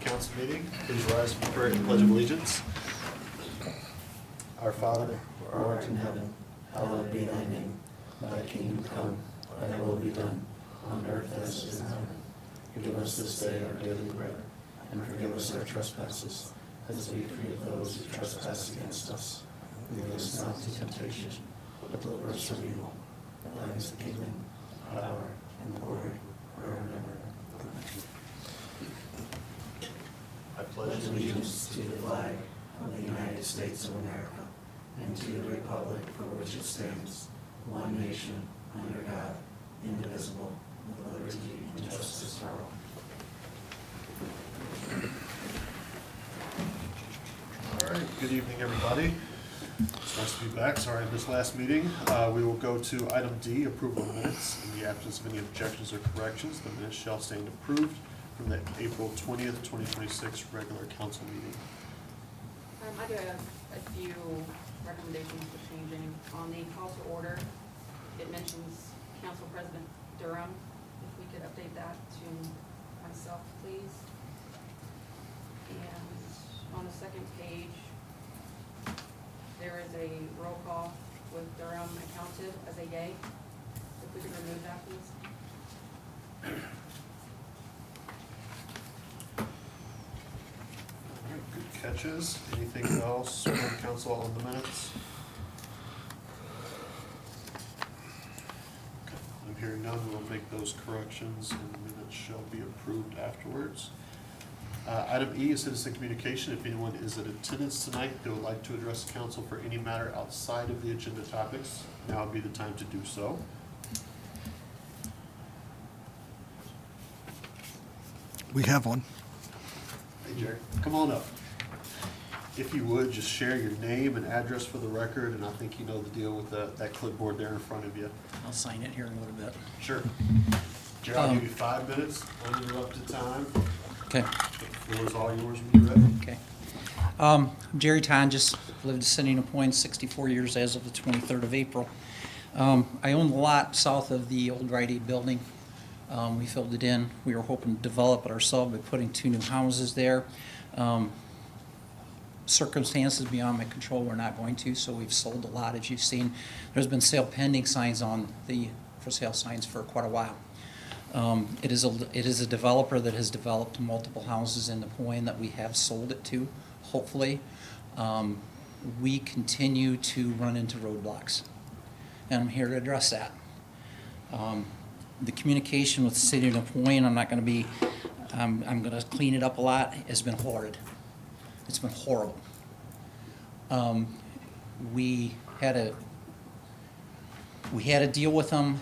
council meeting. Please rise for the prayer and pledge of allegiance. Our Father, who art in heaven, hallowed be thy name. Thy kingdom come, thy will be done, on earth as it is in heaven. Give us this day our daily bread, and forgive us our trespasses, as we forgive those who trespass against us. Lead us not into temptation, but deliver us from evil. Thine is the kingdom, power, and glory, forever and ever. I pledge Allegiance to the flag of the United States of America, and to the republic for which it stands, one nation, under God, indivisible, with liberty and justice for all. All right, good evening, everybody. It's nice to be back. Sorry I missed last meeting. We will go to item D, approval of minutes. In the absence of any objections or corrections, the minutes shall stand approved from the April 20th, 2026 regular council meeting. I do have a few recommendations for changing. On the call to order, it mentions Council President Durham. If we could update that to myself, please. And on the second page, there is a roll call with Durham accounted as a yay. If we could remove that, please. All right, good catches. Anything else from council on the minutes? Okay, I'm hearing none. We'll make those corrections and the minutes shall be approved afterwards. Item E is citizen communication. If anyone is in attendance tonight that would like to address the council for any matter outside of the agenda topics, now would be the time to do so. We have one. Hey, Jerry, come on up. If you would, just share your name and address for the record, and I think you know the deal with that clipboard there in front of you. I'll sign it here in a little bit. Sure. Jerry, I'll give you 5 minutes, uninterrupted time. Okay. The floor is all yours when you're ready. Okay. I'm Jerry Tonjes, lived in City of Napoleon, 64 years as of the 23rd of April. I own the lot south of the old Rite Aid building. We filled it in. We were hoping to develop it ourselves by putting 2 new houses there. Circumstances beyond my control, we're not going to, so we've sold a lot. As you've seen, there's been sale pending signs on the for sale signs for quite a while. It is a developer that has developed multiple houses in Napoleon that we have sold it to, hopefully. We continue to run into roadblocks, and I'm here to address that. The communication with the City of Napoleon, I'm going to clean it up a lot, has been horrid. It's been horrible. We had a deal with them.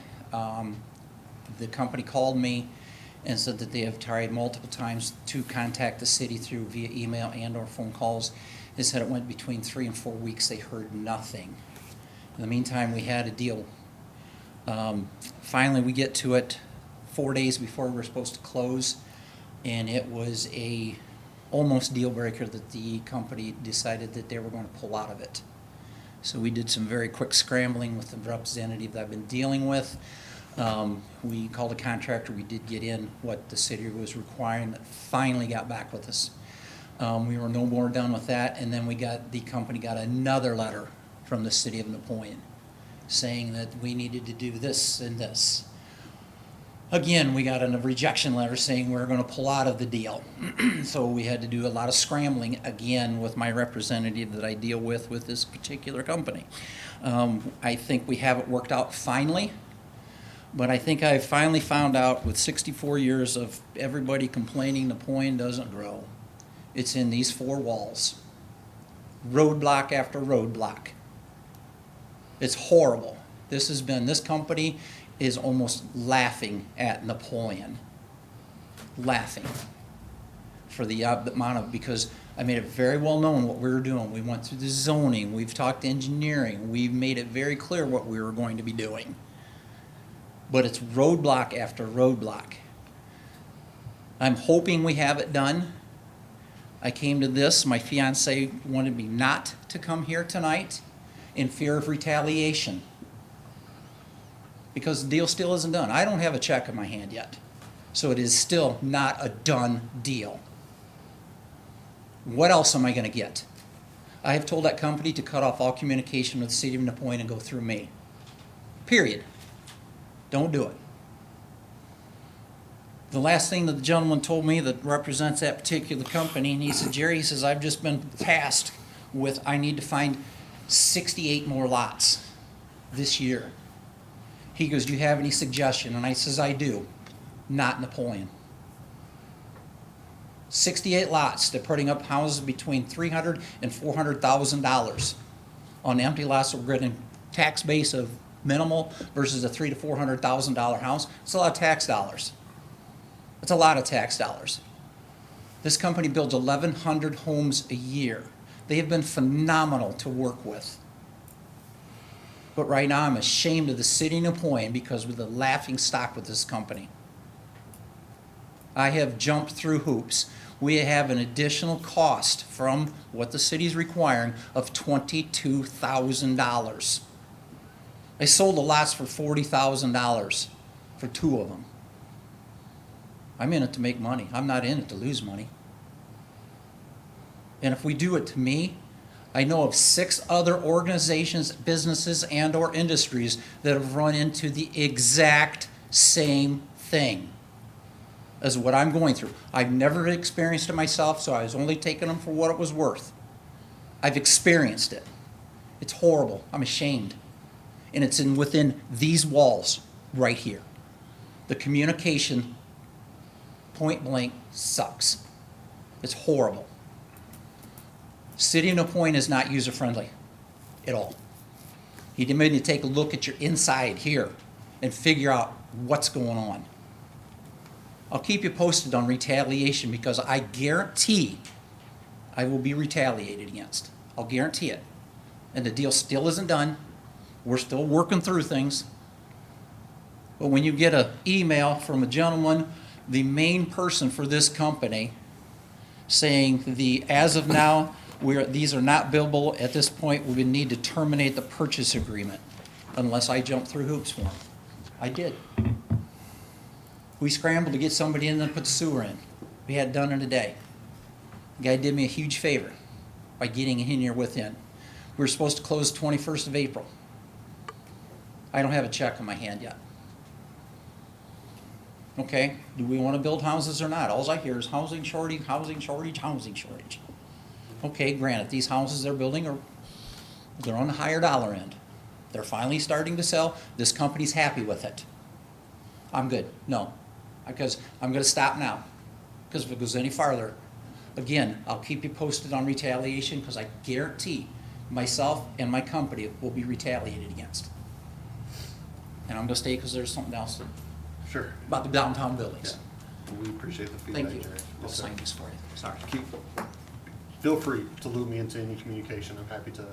The company called me and said that they have tried multiple times to contact the city through via email and or phone calls. They said it went between 3 and 4 weeks. They heard nothing. In the meantime, we had a deal. Finally, we get to it 4 days before we were supposed to close, and it was a almost deal breaker that the company decided that they were going to pull out of it. So we did some very quick scrambling with the representative that I've been dealing with. We called a contractor. We did get in what the city was requiring. That finally got back with us. We were no more done with that, and then the company got another letter from the City of Napoleon saying that we needed to do this and this. Again, we got a rejection letter saying we're going to pull out of the deal. So we had to do a lot of scrambling again with my representative that I deal with this particular company. I think we have it worked out finally, but I think I finally found out with 64 years of everybody complaining Napoleon doesn't grow. It's in these 4 walls. Roadblock after roadblock. It's horrible. This company is almost laughing at Napoleon. Laughing. For the amount of, because I made it very well known what we were doing. We went through the zoning, we've talked to engineering, we've made it very clear what we were going to be doing. But it's roadblock after roadblock. I'm hoping we have it done. I came to this, my fiance wanted me not to come here tonight in fear of retaliation, because the deal still isn't done. I don't have a check in my hand yet, so it is still not a done deal. What else am I gonna get? I have told that company to cut off all communication with the city of Napoleon and go through me. Period. Don't do it. The last thing that the gentleman told me that represents that particular company, and he said, Jerry, he says, I've just been tasked with, I need to find 68 more lots this year. He goes, do you have any suggestion? And I says, I do. Not Napoleon. 68 lots. They're putting up houses between $300,000 and $400,000 on empty lots that we're getting tax base of minimal versus a $300,000 to $400,000 house. It's a lot of tax dollars. It's a lot of tax dollars. This company builds 1,100 homes a year. They have been phenomenal to work with. But right now, I'm ashamed of the city of Napoleon because we're the laughing stock with this company. I have jumped through hoops. We have an additional cost from what the city's requiring of $22,000. I sold the lots for $40,000 for 2 of them. I'm in it to make money. I'm not in it to lose money. And if we do it to me, I know of 6 other organizations, businesses, and or industries that have run into the exact same thing as what I'm going through. I've never experienced it myself, so I was only taking them for what it was worth. I've experienced it. It's horrible. I'm ashamed. And it's within these walls right here. The communication, point blank, sucks. It's horrible. City of Napoleon is not user-friendly at all. You need to take a look at your inside here and figure out what's going on. I'll keep you posted on retaliation because I guarantee I will be retaliated against. I'll guarantee it. And the deal still isn't done. We're still working through things. But when you get an email from a gentleman, the main person for this company, saying as of now, these are not billable at this point, we would need to terminate the purchase agreement unless I jump through hoops for him. I did. We scrambled to get somebody in and put the sewer in. We had it done in a day. The guy did me a huge favor by getting in here within. We were supposed to close the 21st of April. I don't have a check in my hand yet. Okay, do we want to build houses or not? All I hear is housing shortage, housing shortage, housing shortage. Okay, granted, these houses they're building they're on the higher dollar end. They're finally starting to sell. This company's happy with it. I'm good. No, because I'm going to stop now. Because if it goes any farther, again, I'll keep you posted on retaliation because I guarantee myself and my company will be retaliated against. And I'm going to stay because there's something else Sure. about the downtown buildings. Yeah. We appreciate the feedback, Thank you. Jerry. I'll Yes, sir. sign this for you. Sorry. Feel free to loop me into any communication. I'm happy to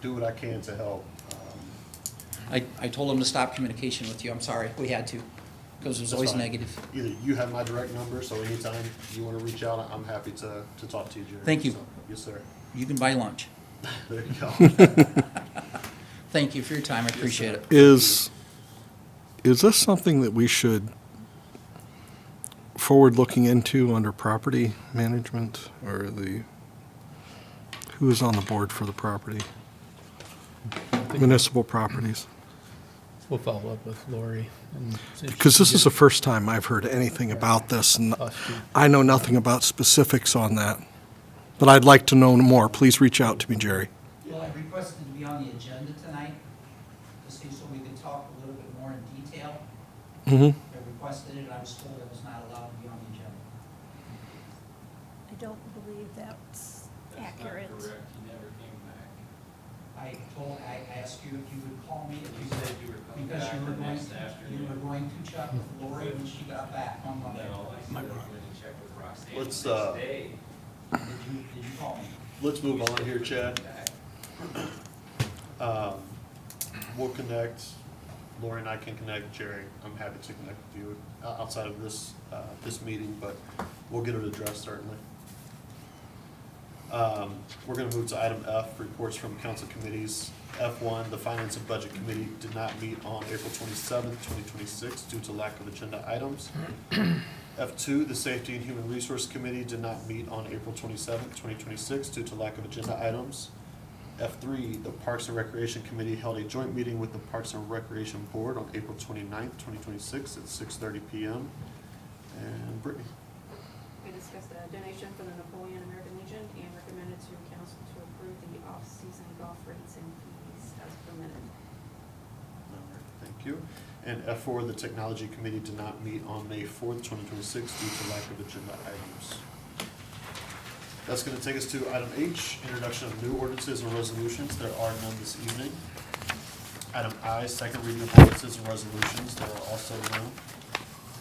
do what I can to help. I told him to stop communication with you. I'm sorry. We had to because it was That's always fine. negative. Either you have my direct number, so anytime you want to reach out, I'm happy to talk to you, Jerry. Thank you. So, yes, sir. You can buy lunch. There you go. Thank you for your time. I appreciate it. Is this something that we should forward looking into under property management or who is on the board for the property? Municipal properties? We'll follow up with Lori. And see if she Because can this is get the first time I've heard anything about this, and us to- I know nothing about specifics on that. But I'd like to know more. Please reach out to me, Jerry. Well, I requested to be on the agenda tonight, just so we could talk a little bit more in detail. Mm-hmm. I requested it, and I was told I was not allowed to be on the agenda. I don't believe that's accurate. That's not correct, he never came back. I asked you if you would call me. You said you were coming Because back you were the going, next afternoon. you were going to check with Lori when she got back on Monday. No, I said I was going to check with Roxanne Let's, the next day. Did you call me? Let's move on here, Chad. Back. We'll connect. Lori and I can connect. Jerry, I'm happy to connect with you outside of this meeting, but we'll get it addressed certainly. We're going to move to item F, reports from council committees. F1, the Finance and Budget Committee did not meet on April 27th, 2026 due to lack of agenda items. F2, the Safety and Human Resource Committee did not meet on April 27th, 2026 due to lack of agenda items. F3, the Parks and Recreation Committee held a joint meeting with the Parks and Recreation Board on April 29th, 2026 at 6:30 PM. And Brittany? We discussed a donation from the Napoleon American Legion and recommended to council to approve the off-season golf rates and fees as permitted. All right, thank you. And F4, the Technology Committee did not meet on May 4th, 2026 due to lack of agenda items. That's going to take us to item H, introduction of new ordinances and resolutions. There are none this evening. Item I, second reading of ordinances and resolutions. There are also none.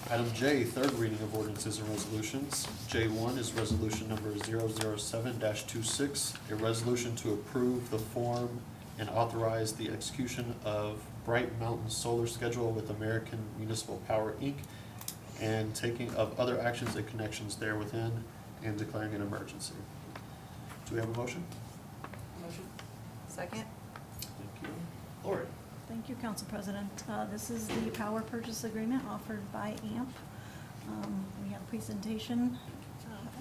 Item J, third reading of ordinances and resolutions. J1 is resolution number 007-26, a resolution to approve the form and authorize the execution of Bright Mountain Solar Schedule with American Municipal Power, Inc., and taking of other actions and connections therewithin, and declaring an emergency. Do we have a motion? Motion. Second. Thank you. Lori? Thank you, Council President. This is the power purchase agreement offered by AMP. We have a presentation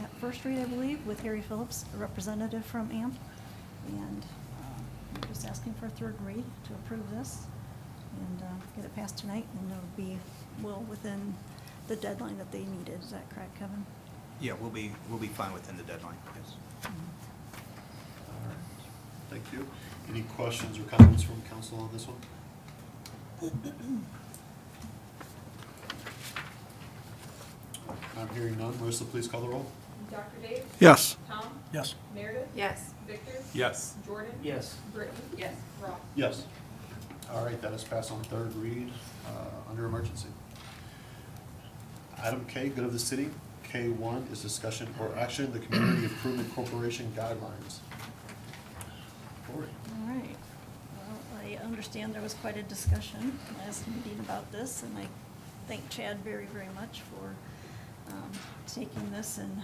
at first read, I believe, with Harry Phillips, a representative from AMP. And we're just asking for a third read to approve this and get it passed tonight, and it'll be well within the deadline that they needed. Is that correct, Kevin? Yeah, we'll be fine within the deadline, yes. All right, thank you. Any questions or comments from council on this one? I'm hearing none. Marissa, please call the roll. Dr. Dave? Yes. Tom? Yes. Meredith? Yes. Victor? Yes. Jordan? Yes. Brittany? Yes. Ross? Yes. All right, that is passed on third read under emergency. Item K, good of the city. K1 is discussion or action, the Community Improvement Corporation guidelines. Lori? All right. Well, I understand there was quite a discussion last meeting about this, and I thank Chad very, very much for taking this and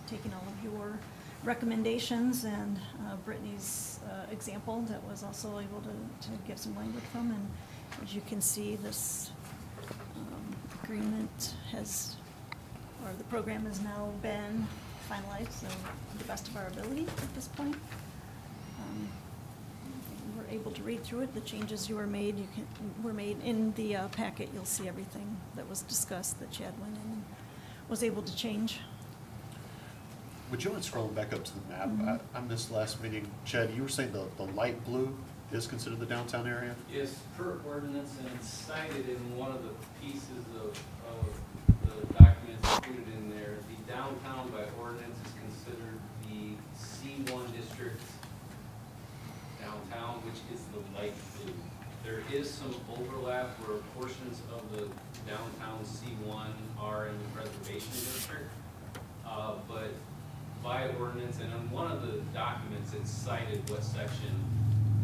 taking all of your recommendations and Brittany's example that was also able to get some language from. And as you can see, this agreement has, or the program has now been finalized to the best of our ability at this point. We're able to read through it. The changes were made in the packet. You'll see everything that was discussed that Chad went in and was able to change. Would you mind scrolling back up to the map? I missed last meeting. Chad, you were saying the light blue is considered the downtown area? Yes, per ordinance, and it's cited in one of the pieces of the documents included in there. The downtown by ordinance is considered the C1 district downtown, which is the light blue. There is some overlap where portions of the downtown C1 are in the preservation district, but by ordinance, and on one of the documents, it's cited what section,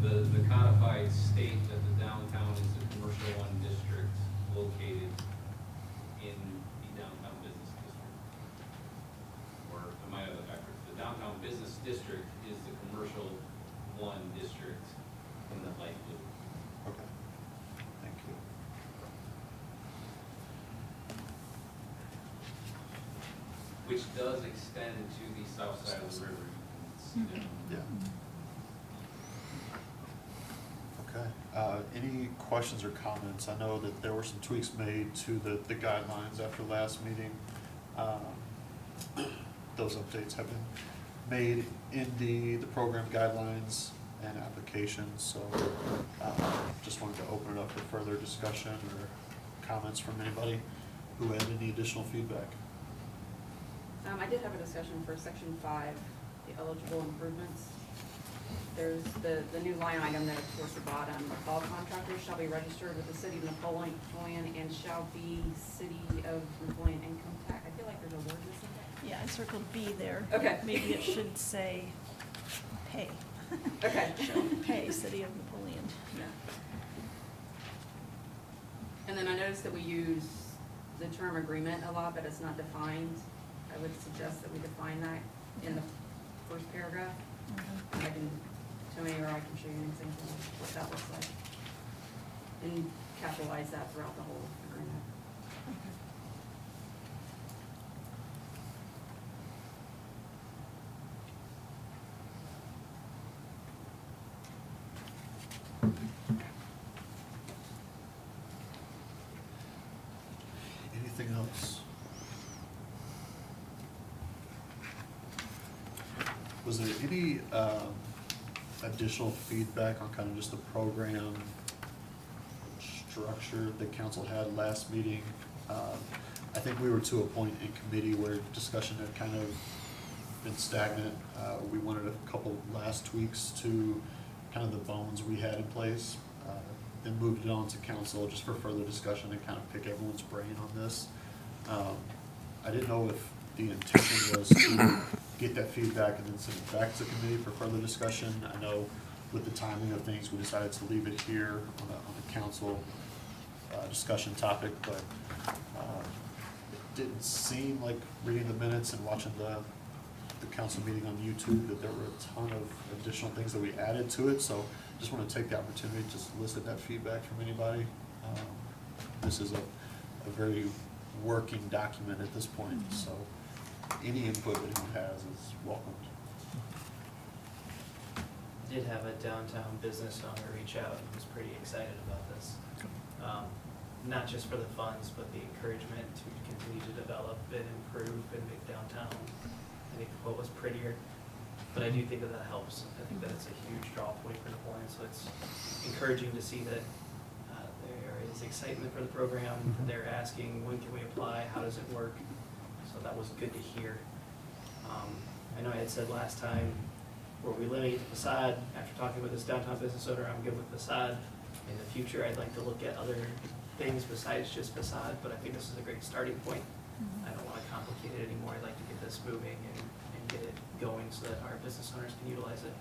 the codified state that the downtown is a commercial one district located in the downtown business district. Or am I other backwards? The downtown business district is the commercial one district in the light blue. Okay, thank you. Which does extend to the south side of the river. You can see that. Yeah. Okay, any questions or comments? I know that there were some tweaks made to the guidelines after last meeting. Those updates have been made in the program guidelines and applications, so just wanted to open it up for further discussion or comments from anybody who had any additional feedback. I did have a discussion for section 5, the eligible improvements. There's the new line item there towards the bottom. All contractors shall be registered with the city of Napoleon and shall be city of Napoleon income tax. I feel like there's a word missing there. Yeah, I circled B there. Okay. Maybe it should say pay. Okay. Shall pay, City of Napoleon. Yeah. And then I noticed that we use the term agreement a lot, but it's not defined. I would suggest that we define that in the first paragraph. Mhm. I can, Tony, or I can show you an example of what that looks like. And capitalize that throughout the whole agreement. Okay. Anything else? Was there any additional feedback on kind of just the program structure the council had last meeting? I think we were to a point in committee where discussion had kind of been stagnant. We wanted a couple last tweaks to kind of the bones we had in place. Then moved it on to council just for further discussion and kind of pick everyone's brain on this. I didn't know if the intention was to get that feedback and then send it back to committee for further discussion. I know with the timing of things, we decided to leave it here on a council discussion topic, but it didn't seem like reading the minutes and watching the council meeting on YouTube that there were a ton of additional things that we added to it. So just want to take the opportunity to solicit that feedback from anybody. This is a very working document at this point, so any input anyone has is welcomed. Did have a downtown business owner reach out and was pretty excited about this. Not just for the funds, but the encouragement to continue to develop and improve and make downtown, I think the quote was prettier. But I do think that helps. I think that it's a huge draw point for Napoleon, so it's encouraging to see that there is excitement for the program. They're asking, when can we apply? How does it work? So that was good to hear. I know I had said last time, were we limiting the facade? After talking with this downtown business owner, I'm good with facade. In the future, I'd like to look at other things besides just facade, but I think this is a great starting point. I don't want to complicate it anymore. I'd like to get this moving and get it going so that our business owners can utilize it.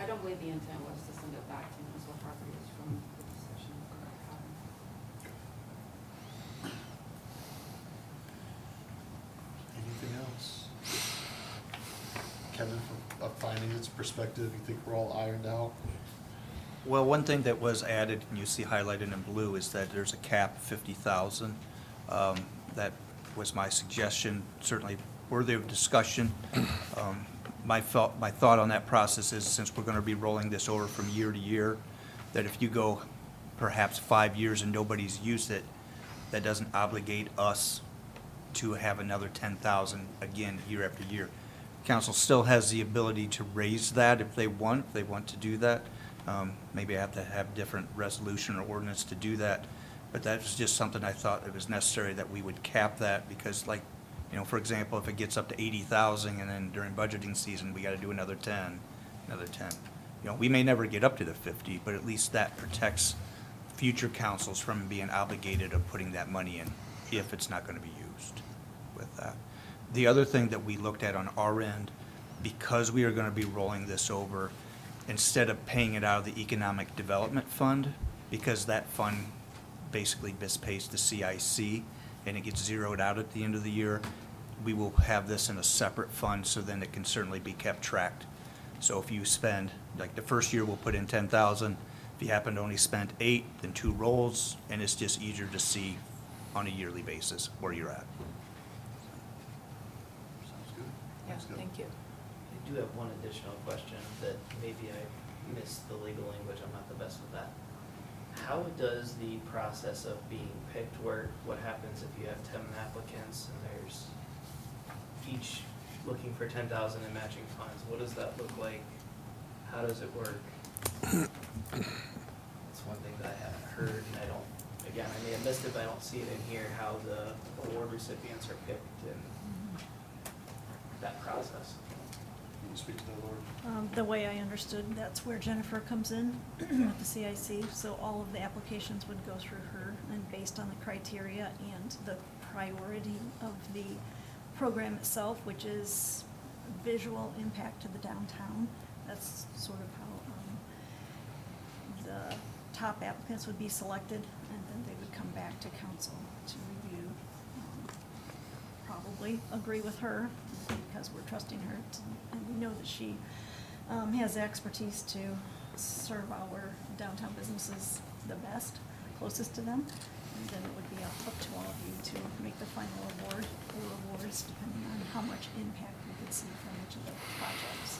I don't believe the intent was to send it back to municipal properties from the discussion that we're having. Anything else? Kevin, from a finance perspective, you think we're all ironed out? Well, one thing that was added, and you see highlighted in blue, is that there's a cap of 50,000. That was my suggestion, certainly worthy of discussion. My thought on that process is, since we're going to be rolling this over from year to year, that if you go perhaps 5 years and nobody's used it, that doesn't obligate us to have another 10,000 again year after year. Council still has the ability to raise that if they want to do that. Maybe I have to have different resolution or ordinance to do that, but that was just something I thought it was necessary that we would cap that, because, like, you know, for example, if it gets up to 80,000 and then during budgeting season we got to do another 10. You know, we may never get up to the 50, but at least that protects future councils from being obligated of putting that money in if it's not going to be used with that. The other thing that we looked at on our end, because we are going to be rolling this over, instead of paying it out of the Economic Development Fund, because that fund basically just pays the CIC and it gets zeroed out at the end of the year, we will have this in a separate fund, so then it can certainly be kept tracked. So if you spend, like the first year we'll put in 10,000, if you happen to only spend 8, then 2 rolls, and it's just easier to see on a yearly basis where you're at. Sounds good. Yeah, Sounds good. thank you. I do have one additional question that maybe I missed the legal language. I'm not the best with that. How does the process of being picked work? What happens if you have 10 applicants and there's each looking for 10,000 in matching funds? What does that look like? How does it work? That's one thing that I haven't heard, and I don't, again, I may have missed it, but I don't see it in here, how the award recipients are picked and that process. Can you speak to that, Lord? The way I understood, that's where Jennifer comes in with the CIC. So all of the applications would go through her, and based on the criteria and the priority of the program itself, which is visual impact to the downtown. That's sort of how the top applicants would be selected, and then they would come back to council to review. Probably agree with her, because we're trusting her, and we know that she has the expertise to serve our downtown businesses the best, closest to them. And then it would be up to all of you to make the final award or awards, depending on how much impact we could see from each of the projects.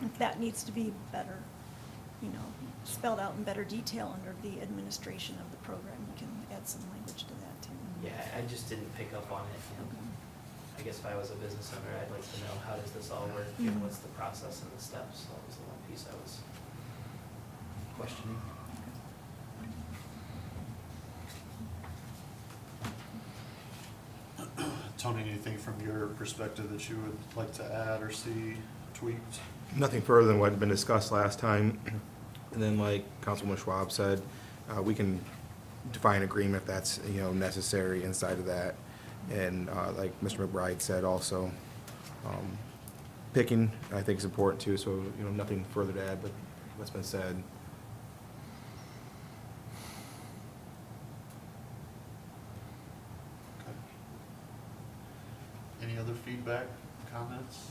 If that needs to be better, spelled out in better detail under the administration of the program, we can add some language to that too. Yeah, I just didn't pick up on it. I guess if I was a business owner, I'd like to know, how does this all work, and what's the process and the steps? That was the one piece I was questioning. Tony, anything from your perspective that you would like to add or see tweaked? Nothing further than what had been discussed last time. And then like Councilman Schwab said, we can define agreement if that's, necessary inside of that. And like Mr. McBride said also, picking, I think is important too, so, nothing further to add but what's been said. Okay. Any other feedback, comments?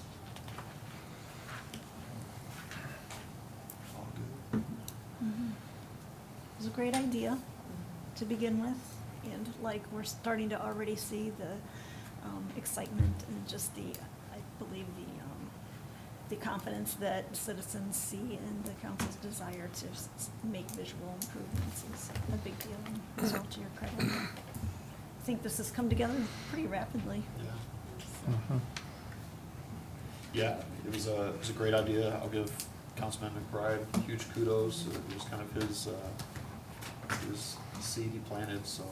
All good? It was a great idea to begin with, and like, we're starting to already see the excitement and just I believe the confidence that citizens see and the council's desire to make visual improvements is a big deal, and it's all to your credit. I think this has come together pretty rapidly. Yeah. Mhm. Yeah, it was a great idea. I'll give Councilman McBride huge kudos. It was kind of his seed he planted, so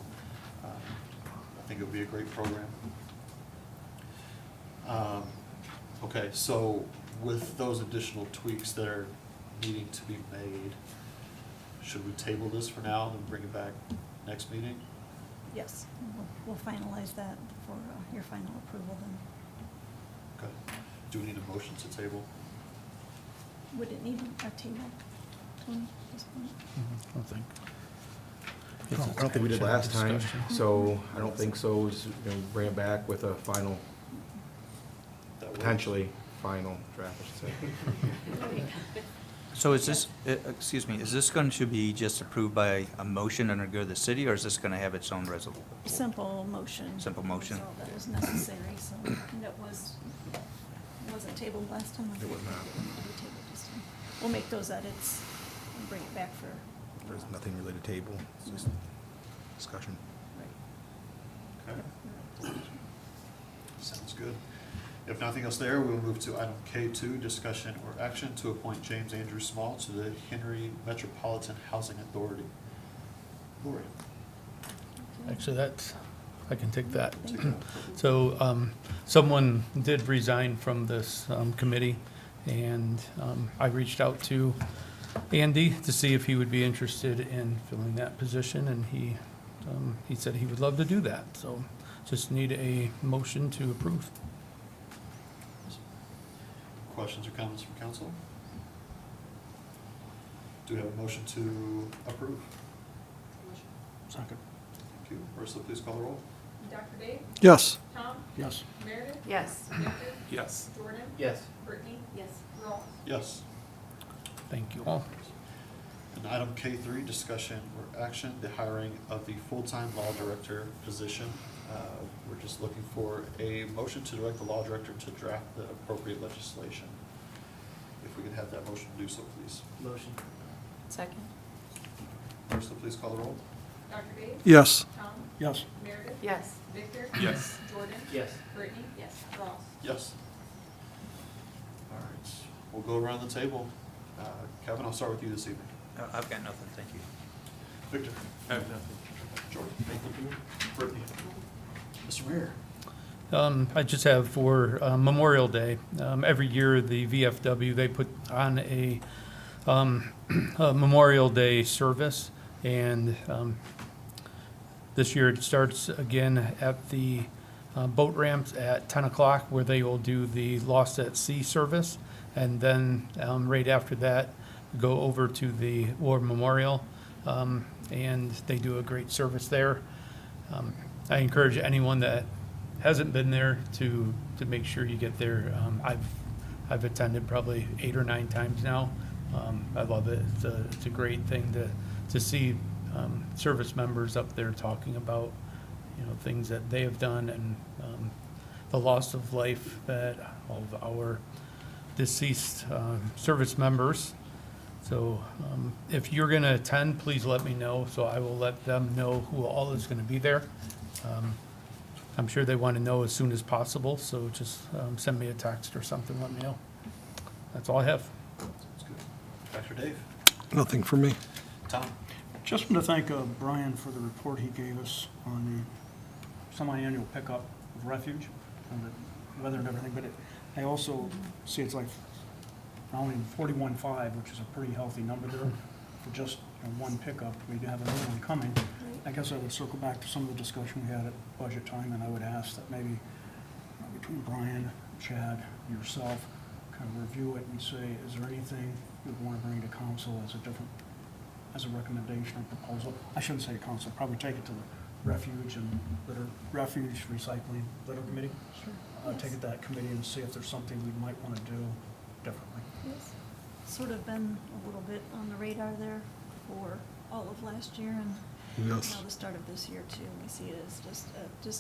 I think it'll be a great program. Okay, so with those additional tweaks that are needing to be made, should we table this for now and then bring it back next meeting? Yes, we'll finalize that for your final approval then. Okay. Do we need a motion to table? Would it need a table, Tony, at this point? I don't think. I don't think we did last time, so I don't think so. Just, bring it back with a final, That works? potentially final draft, I should say. So is this, excuse me, is this going to be just approved by a motion under good of the city, or is this going to have its own resolution? Simple motion. Simple motion. That's all that was necessary, so that wasn't tabled last time. It was not. It need to be tabled this time. We'll make those edits and bring it back for. There's nothing really to table, it's just discussion. Right. Okay. Sounds good. If nothing else there, we'll move to item K2, discussion or action to appoint James Andrew Small to the Henry Metropolitan Housing Authority. Lori. Actually, I can take that. Thank you. So, someone did resign from this committee, and I reached out to Andy to see if he would be interested in filling that position, and he said he would love to do that. So, just need a motion to approve. Questions or comments from council? Do we have a motion to approve? Second. Thank you. Ursula, please call the roll. Dr. Dave? Yes. Tom? Yes. Meredith? Yes. Victor? Yes. Jordan? Yes. Brittany? Yes. Ross? Yes. Thank you all. And item K3, discussion or action, the hiring of the full-time law director position. We're just looking for a motion to direct the law director to draft the appropriate legislation. If we could have that motion to do so, please. Motion. Second. Ursula, please call the roll. Dr. Dave? Yes. Tom? Yes. Meredith? Yes. Victor? Yes. Jordan? Yes. Brittany? Yes. Ross? Yes. All right, we'll go around the table. Kevin, I'll start with you this evening. I've got nothing, thank you. Victor? I have nothing. Jordan? Thank you. Brittany? Mr. Mayor? I just have for Memorial Day, every year the VFW, they put on a Memorial Day service, and this year it starts again at the boat ramps at 10 o'clock, where they will do the Lost at Sea service, and then right after that, go over to the War Memorial, and they do a great service there. I encourage anyone that hasn't been there to make sure you get there. I've attended probably 8 or 9 times now. I love it. It's a great thing to see service members up there talking about, things that they have done, and the loss of life that all of our deceased service members. So if you're going to attend, please let me know, so I will let them know who all is going to be there. I'm sure they want to know as soon as possible, so just send me a text or something, let me know. That's all I have. Sounds good. Dr. Dave? Nothing for me. Tom? Just want to thank Brian for the report he gave us on the semi-annual pickup of refuge and the weather and everything, but I also see it's like only 41.5, which is a pretty healthy number there for just one pickup. We have another one coming. I guess I would circle back to some of the discussion we had at budget time, and I would ask that maybe between Brian, Chad, yourself, kind of review it and say, is there anything you would want to bring to council as a recommendation or proposal? I shouldn't say council, probably take it to the refuge and refuge recycling litter committee. Sure. Take it to that committee and see if there's something we might want to do differently. Yes. Sort of been a little bit on the radar there for all of last year and Yes. now the start of this year too. We see it as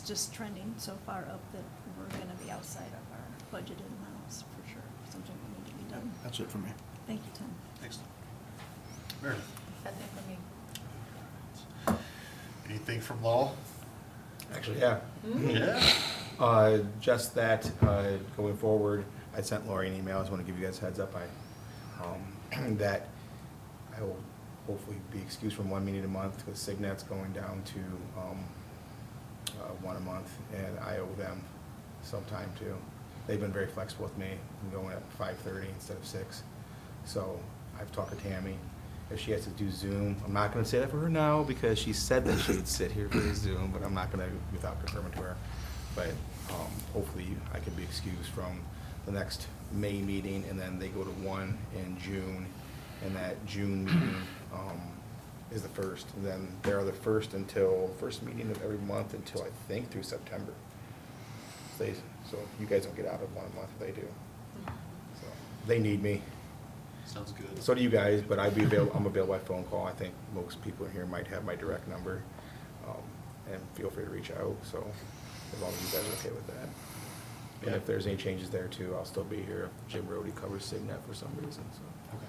just trending so far up that we're going to be outside of our budgeted amounts for sure. Something that need to be done. That's it for me. Thank you, Tim. Excellent. Meredith? That's it for me. Anything from Lowell? Actually, yeah. Yeah? Just that, going forward, I sent Lori an email, I just want to give you guys a heads up, that I will hopefully be excused from one meeting a month, because Signet's going down to, one a month, and I owe them some time too. They've been very flexible with me, I'm going at 5:30 instead of 6. So I've talked to Tammy, if she has to do Zoom, I'm not gonna say that for her now, because she said that she would sit here for the Zoom, but I'm not gonna, without confirming to her. But hopefully I can be excused from the next May meeting, and then they go to one in June, and that June meeting is the first. And then they're the first meeting of every month until I think through September. So you guys don't get out of 1 month, they do. So they need me. Sounds good. So do you guys, but I'm available by phone call. I think most people in here might have my direct number. And feel free to reach out, so as long as you guys are okay with that. And if there's any changes there too, I'll still be here if Jim Rhodey covers Signet for some reason, so. Okay.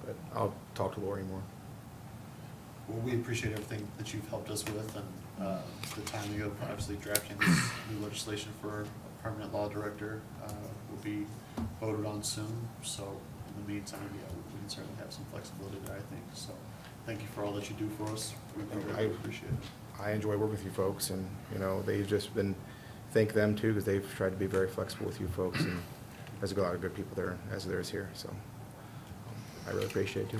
But I'll talk to Lori more. Well, we appreciate everything that you've helped us with and the timing of obviously drafting this new legislation for a permanent law director will be voted on soon. So in the meantime, yeah, we can certainly have some flexibility there, I think. So thank you for all that you do for us. We really appreciate it. I enjoy working with you folks, and, they've just been, thank them too, because they've tried to be very flexible with you folks, and there's a lot of good people there, as there is here, so I really appreciate you.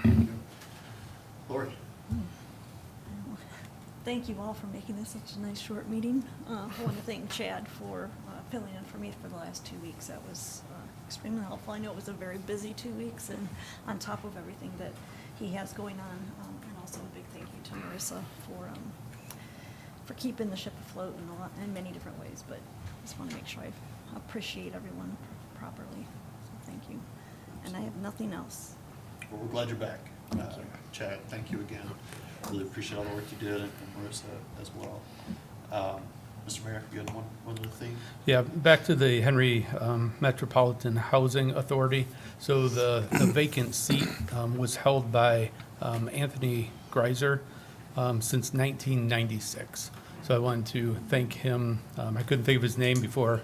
Thank you. Lori? Thank you all for making this such a nice short meeting. I want to thank Chad for filling in for me for the last 2 weeks. That was extremely helpful. I know it was a very busy 2 weeks, and on top of everything that he has going on, and also a big thank you to Marissa for keeping the ship afloat in many different ways. But I just want to make sure I appreciate everyone properly. So thank you. And I have nothing else. Well, we're glad you're back. Thank you. Chad, thank you again. Really appreciate all the work you did, and Marissa as well. Mr. Mayor, you had one other thing? Yeah, back to the Henry Metropolitan Housing Authority. So the vacant seat was held by Anthony Greiser since 1996. So I wanted to thank him. I couldn't think of his name before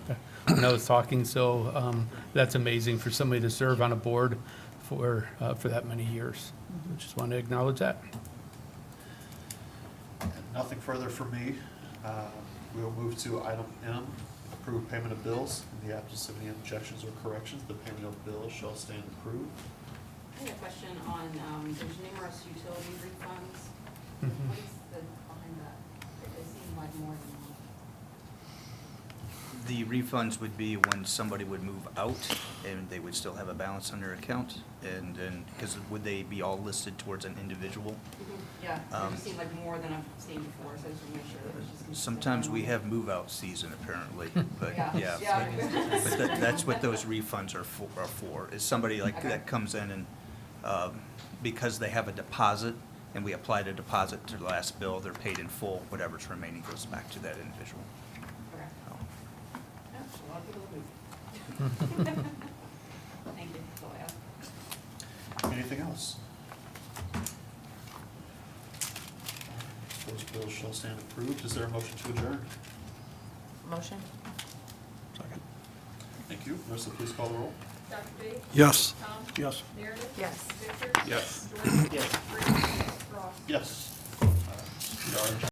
when I was talking, so that's amazing for somebody to serve on a board for that many years. I just wanted to acknowledge that. And nothing further from me. We will move to item M, approve payment of bills. In the absence of any objections or corrections, the payment of bills shall stand approved. I have a question on, there's numerous utility refunds. Mhm. What is the, behind that? They seem like more than one. The refunds would be when somebody would move out and they would still have a balance on their account, and then, because would they be all listed towards an individual? Yeah, they just seem like more than I've seen before, so I just want to make sure that it's just consistent. Sometimes we have move-out season apparently, but Yeah. but that's what those refunds are for, is somebody like Okay. that comes in and, because they have a deposit, and we applied a deposit to the last bill, they're paid in full, whatever's remaining goes back to that individual. Okay. So, Yeah, a lot of people have moved. anything else? Those bills shall stand approved. Is there a motion to adjourn? Motion? Second. Thank you. Marissa, please call the roll. Dr. Dave? Yes. Tom? Yes. Meredith? Yes. Victor? Yes. George? Yes. Bruce? Ross? Yes. We are adjourned.